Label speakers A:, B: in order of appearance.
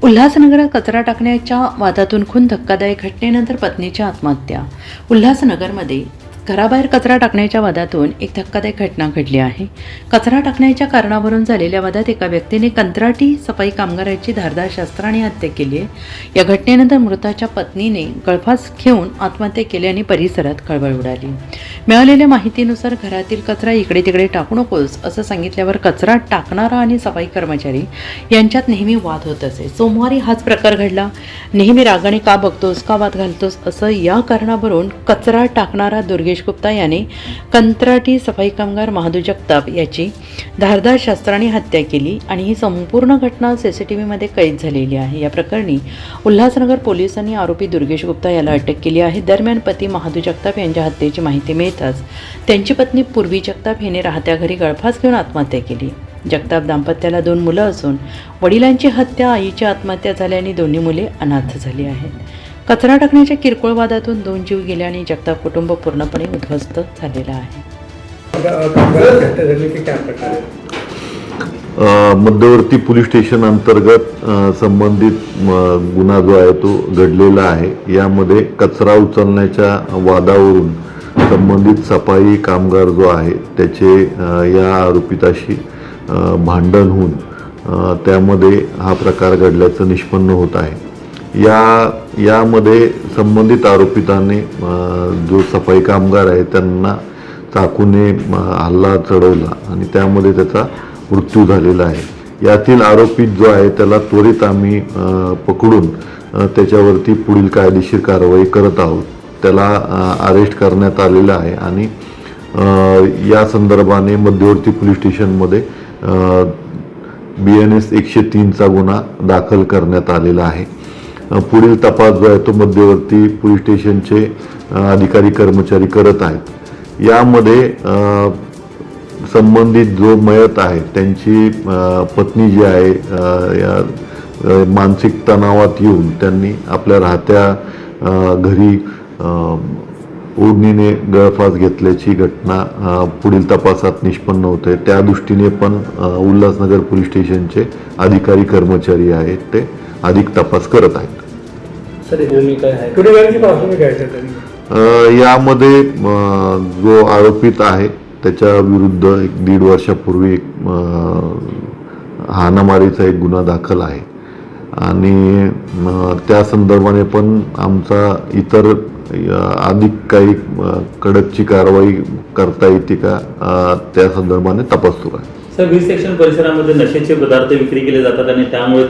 A: उल्हासनगरात कचरा टाकण्याच्या वादातून खून, धक्कादायक घटनेनंतर पत्नीची आत्महत्या। उल्हासनगरमध्ये घराबाहेर कचरा टाकण्याच्या वादातून एक धक्कादायक घटना घडली आहे। कचरा टाकण्याच्या कारणावरून झालेल्या वादात एका व्यक्तीने कंत्राटी सफाई कामगाराची धारदार शस्त्राने हत्या केली आहे। या घटनेनंतर मृताच्या पत्नीने गळफास घेऊन आत्महत्या केल्याने परिसरात खळबळ उडाली। मिळालेल्या माहितीनुसार घरातील कचरा इकडे तिकडे टाकू नकोस असं सांगितल्यावर कचरा टाकणारा आणि सफाई कर्मचारी यांच्यात नेहमी वाद होत असे। सोमवारी हाच प्रकार घडला। नेहमी रागाने का बघतोस, का वाद घालतोस असं या कारणावरून कचरा टाकणारा दुर्गेश गुप्ता याने कंत्राटी सफाई कामगार महादू जगताप याची धारदार शस्त्राने हत्या केली आणि ही संपूर्ण घटना सीसीटीव्हीमध्ये कैद झालेली आहे। या प्रकरणी उल्हासनगर पोलिसांनी आरोपी दुर्गेश गुप्ता याला अटक केली आहे। दरम्यान पती महादू जगताप यांच्या हत्येची माहिती मिळताच त्यांची पत्नी पूर्वी जगताप हिने राहत्या घरी गळफास घेऊन आत्महत्या केली। जगताप दाम्पत्याला 2 मुलं असून वडिलांची हत्या, आईची आत्महत्या झाल्याने दोन्ही मुले अनाथ झाली आहेत। कचरा टाकण्याच्या किरकोळ वादातून 2 जीव गेल्याने जगताप कुटुंब पूर्णपणे उद्ध्वस्त झालेलं आहे।
B: मध्यवर्ती पोलीस स्टेशन अंतर्गत संबंधित गुन्हा जो आहे तो घडलेला आहे। यामध्ये कचरा उचलण्याच्या वादावरून संबंधित सफाई कामगार जो आहे त्याचे या आरोपिताशी भांडण होऊन त्यामध्ये हा प्रकार घडल्याचं निष्पन्न होत आहे। यामध्ये संबंधित आरोपिताने जो सफाई कामगार आहे त्यांना चाकूने हल्ला चढवला आणि त्यामध्ये त्याचा मृत्यू झालेला आहे। यातील आरोपी जो आहे त्याला त्वरित आम्ही पकडून त्याच्यावरती पुढील कायदेशीर कारवाई करत आहोत। त्याला अरेस्ट करण्यात आलेलं आहे आणि या संदर्भाने मध्यवर्ती पोलीस स्टेशनमध्ये BNS 103चा गुन्हा दाखल करण्यात आलेला आहे। पुढील तपास जो आहे तो मध्यवर्ती पोलीस स्टेशनचे अधिकारी कर्मचारी करत आहेत। यामध्ये संबंधित जो मयत आहे त्यांची पत्नी जी आहे या मानसिक तणावात येऊन त्यांनी आपल्या राहत्या घरी ओढणीने गळफास घेतल्याची घटना पुढील तपासात निष्पन्न होते। त्या दृष्टीने पण उल्हासनगर पोलीस स्टेशनचे अधिकारी कर्मचारी आहेत ते अधिक तपास करत आहेत। यामध्ये जो आरोपित आहे त्याच्या विरुद्ध 1.5 वर्षापूर्वी हाणामारीचा एक गुन्हा दाखल आहे आणि त्या संदर्भाने पण आमचा इतर अधिक काही कडकची कारवाई करता येते का त्या संदर्भाने तपास सुरू आहे।
C: सर, 20 सेक्शन परिसरामध्ये नशेचे पदार्थ विक्री केले जातात आणि त्यामुळे